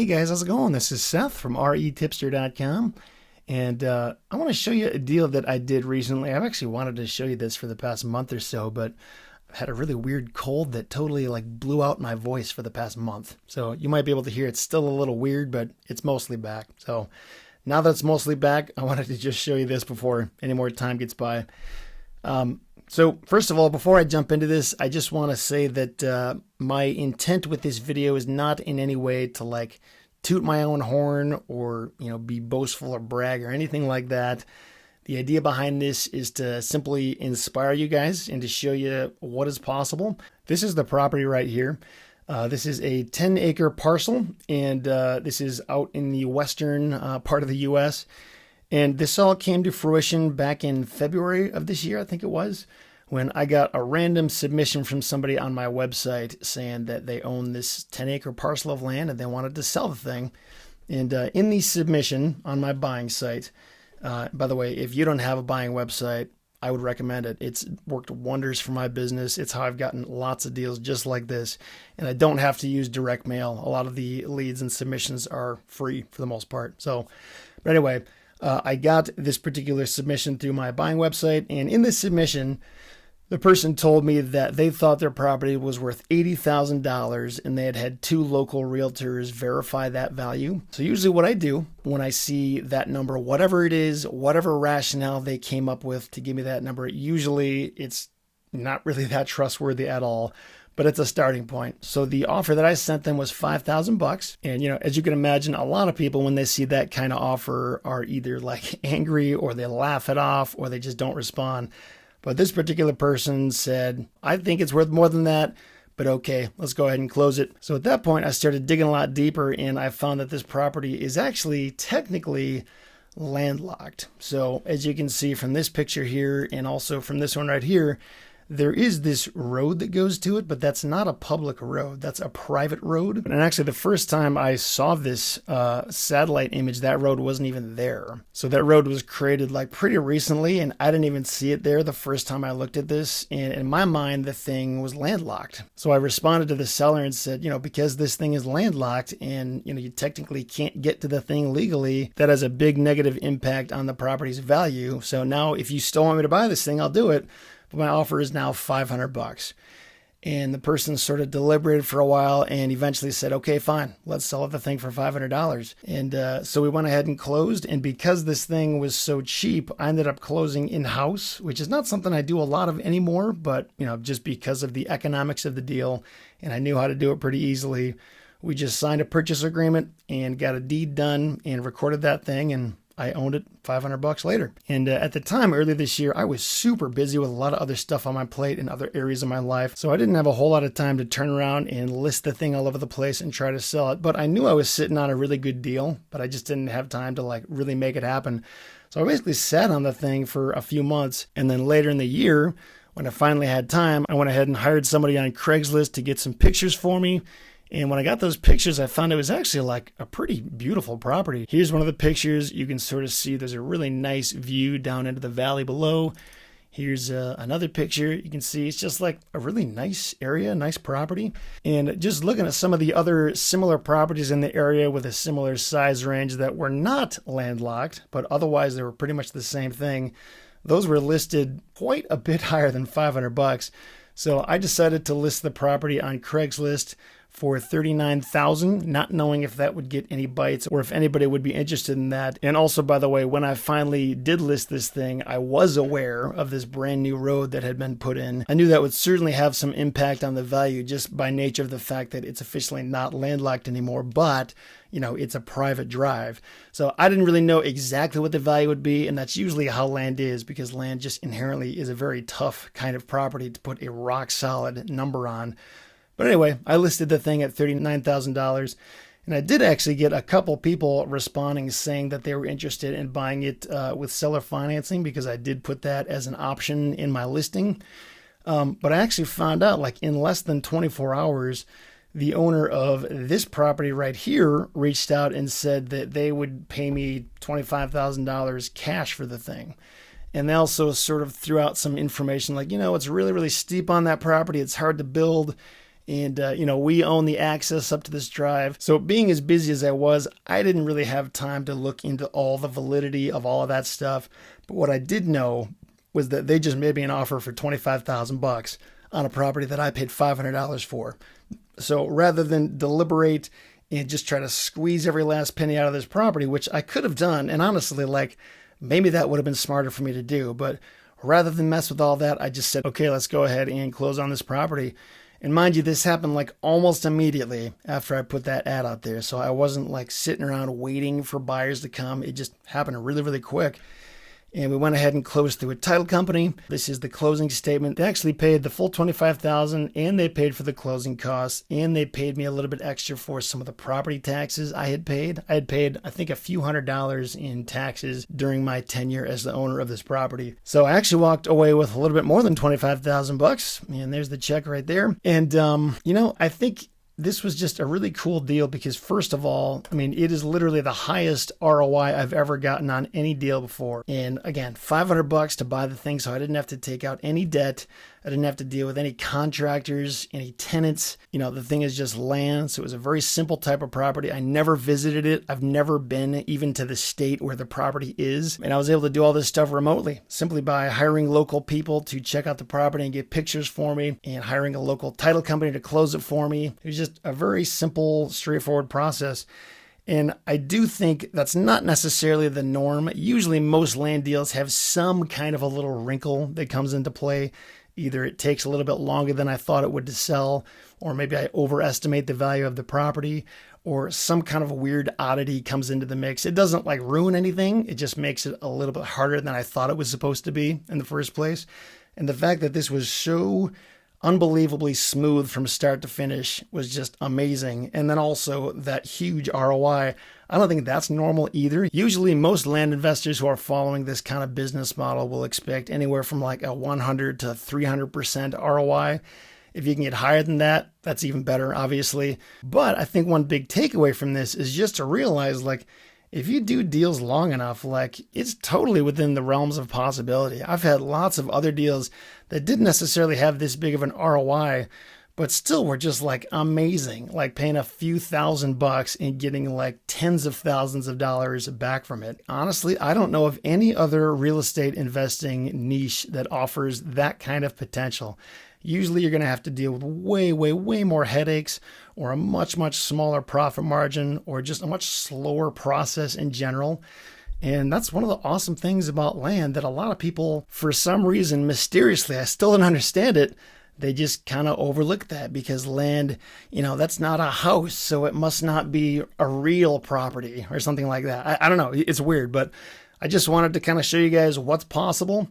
Hey guys, how's it going? This is Seth from REtipster.com, and I want to show you a deal that I did recently. I've actually wanted to show you this for the past month or so, but I've had a really weird cold that totally blew out my voice for the past month. So you might be able to hear it's still a little weird, but it's mostly back. So now that it's mostly back, I wanted to just show you this before any more time gets by. So first of all, before I jump into this, I just want to say that my intent with this video is not in any way to toot my own horn or be boastful or brag or anything like that. The idea behind this is to simply inspire you guys and to show you what is possible. This is the property right here. This is a 10-acre parcel, and this is out in the western part of the U.S., and this all came to fruition back in February of this year, I think it was, when I got a random submission from somebody on my website saying that they own this 10-acre parcel of land and they wanted to sell the thing. And in the submission on my buying site, by the way, if you don't have a buying website, I would recommend it. It's worked wonders for my business. It's how I've gotten lots of deals just like this. And I don't have to use direct mail. A lot of the leads and submissions are free for the most part. So, but anyway, I got this particular submission through my buying website, and in this submission, the person told me that they thought their property was worth $80,000 and they had had 2 local realtors verify that value. So usually what I do when I see that number, whatever it is, whatever rationale they came up with to give me that number, usually it's not really that trustworthy at all, but it's a starting point. So the offer that I sent them was $5,000. And, as you can imagine, a lot of people, when they see that kind of offer, are either angry or they laugh it off or they just don't respond. But this particular person said, I think it's worth more than that, but okay, let's go ahead and close it. So at that point, I started digging a lot deeper, and I found that this property is actually technically landlocked. So as you can see from this picture here, and also from this one right here, there is this road that goes to it, but that's not a public road. That's a private road. And actually, the first time I saw this satellite image, that road wasn't even there. So that road was created pretty recently, and I didn't even see it there the first time I looked at this. And in my mind, the thing was landlocked. So I responded to the seller and said, because this thing is landlocked and, you technically can't get to the thing legally, that has a big negative impact on the property's value. So now if you still want me to buy this thing, I'll do it. But my offer is now $500. And the person sort of deliberated for a while and eventually said, okay, fine, let's sell the thing for $500. And so we went ahead and closed. And because this thing was so cheap, I ended up closing in-house, which is not something I do a lot of anymore, but just because of the economics of the deal, and I knew how to do it pretty easily, we just signed a purchase agreement and got a deed done and recorded that thing, and I owned it $500 later. And at the time, earlier this year, I was super busy with a lot of other stuff on my plate in other areas of my life. So I didn't have a whole lot of time to turn around and list the thing all over the place and try to sell it. But I knew I was sitting on a really good deal, but I just didn't have time to really make it happen. So I basically sat on the thing for a few months. And then later in the year, when I finally had time, I went ahead and hired somebody on Craigslist to get some pictures for me. And when I got those pictures, I found it was actually a pretty beautiful property. Here's one of the pictures. You can sort of see there's a really nice view down into the valley below. Here's another picture. You can see it's just a really nice area, nice property. And just looking at some of the other similar properties in the area with a similar size range that were not landlocked, but otherwise they were pretty much the same thing, those were listed quite a bit higher than $500. So I decided to list the property on Craigslist for $39,000, not knowing if that would get any bites or if anybody would be interested in that. And also, by the way, when I finally did list this thing, I was aware of this brand new road that had been put in. I knew that would certainly have some impact on the value just by nature of the fact that it's officially not landlocked anymore, but it's a private drive. So I didn't really know exactly what the value would be, and that's usually how land is, because land just inherently is a very tough kind of property to put a rock solid number on. But anyway, I listed the thing at $39,000, and I did actually get a couple people responding saying that they were interested in buying it with seller financing, because I did put that as an option in my listing. But I actually found out in less than 24 hours, the owner of this property right here reached out and said that they would pay me $25,000 cash for the thing. And they also sort of threw out some information it's really, really steep on that property. It's hard to build. And, we own the access up to this drive. So being as busy as I was, I didn't really have time to look into all the validity of all of that stuff. But what I did know was that they just made me an offer for $25,000 on a property that I paid $500 for. So rather than deliberate and just try to squeeze every last penny out of this property, which I could have done, and honestly, maybe that would have been smarter for me to do, but rather than mess with all that, I just said, okay, let's go ahead and close on this property. And mind you, this happened almost immediately after I put that ad out there. So I wasn't sitting around waiting for buyers to come. It just happened really, really quick. And we went ahead and closed through a title company. This is the closing statement. They actually paid the full $25,000, and they paid for the closing costs, and they paid me a little bit extra for some of the property taxes I had paid. I had paid, I think, a few $100s in taxes during my tenure as the owner of this property. So I actually walked away with a little bit more than $25,000, and there's the check right there. And, I think this was just a really cool deal because, first of all, it is literally the highest ROI I've ever gotten on any deal before. And again, $500 to buy the thing, so I didn't have to take out any debt. I didn't have to deal with any contractors, any tenants. The thing is just land. So it was a very simple type of property. I never visited it. I've never been even to the state where the property is. And I was able to do all this stuff remotely simply by hiring local people to check out the property and get pictures for me and hiring a local title company to close it for me. It was just a very simple, straightforward process. And I do think that's not necessarily the norm. Usually most land deals have some kind of a little wrinkle that comes into play. Either it takes a little bit longer than I thought it would to sell, or maybe I overestimate the value of the property, or some kind of a weird oddity comes into the mix. It doesn't ruin anything. It just makes it a little bit harder than I thought it was supposed to be in the first place. And the fact that this was so unbelievably smooth from start to finish was just amazing. And then also that huge ROI. I don't think that's normal either. Usually most land investors who are following this kind of business model will expect anywhere from a 100 to 300% ROI. If you can get higher than that, that's even better, obviously. But I think one big takeaway from this is just to realize if you do deals long enough, it's totally within the realms of possibility. I've had lots of other deals that didn't necessarily have this big of an ROI, but still were just amazing, paying a few $1,000s and getting tens of thousands of dollars back from it. Honestly, I don't know of any other real estate investing niche that offers that kind of potential. Usually you're going to have to deal with way, way, way more headaches, or a much, much smaller profit margin, or just a much slower process in general. And that's one of the awesome things about land that a lot of people, for some reason, mysteriously, I still don't understand it, they just kind of overlook that because land, that's not a house, so it must not be a real property or something like that. I don't know. It's weird, but I just wanted to kind of show you guys what's possible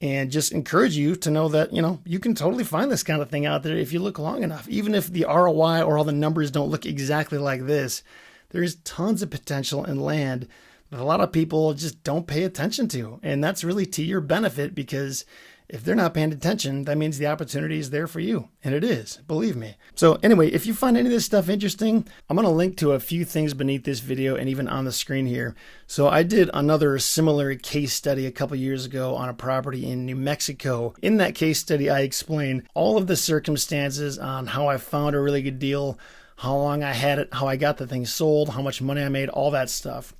and just encourage you to know that, you can totally find this kind of thing out there if you look long enough. Even if the ROI or all the numbers don't look exactly like this, there's tons of potential in land that a lot of people just don't pay attention to. And that's really to your benefit because if they're not paying attention, that means the opportunity is there for you. And it is, believe me. So anyway, if you find any of this stuff interesting, I'm going to link to a few things beneath this video and even on the screen here. So I did another similar case study a couple years ago on a property in New Mexico. In that case study, I explained all of the circumstances on how I found a really good deal, how long I had it, how I got the thing sold, how much money I made, all that stuff.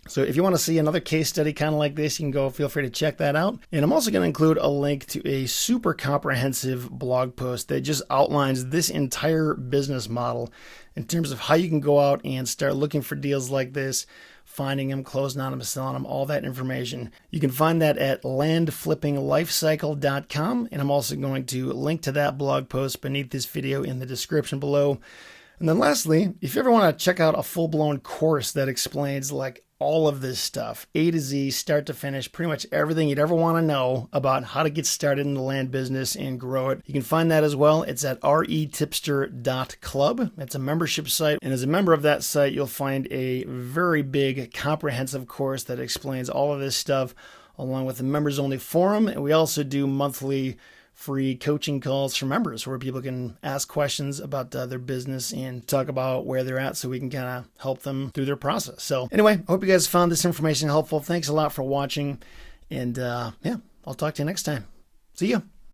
So if you want to see another case study kind of like this, you can go, feel free to check that out. And I'm also going to include a link to a super comprehensive blog post that just outlines this entire business model in terms of how you can go out and start looking for deals like this, finding them, closing on them, selling them, all that information. You can find that at landflippinglifecycle.com. And I'm also going to link to that blog post beneath this video in the description below. And then lastly, if you ever want to check out a full-blown course that explains all of this stuff, A to Z, start to finish, pretty much everything you'd ever want to know about how to get started in the land business and grow it. You can find that as well. It's at REtipster.club. It's a membership site. And as a member of that site, you'll find a very big comprehensive course that explains all of this stuff along with the members only forum. And we also do monthly free coaching calls for members where people can ask questions about their business and talk about where they're at so we can kind of help them through their process. So anyway, I hope you guys found this information helpful. Thanks a lot for watching. And yeah, I'll talk to you next time. See ya.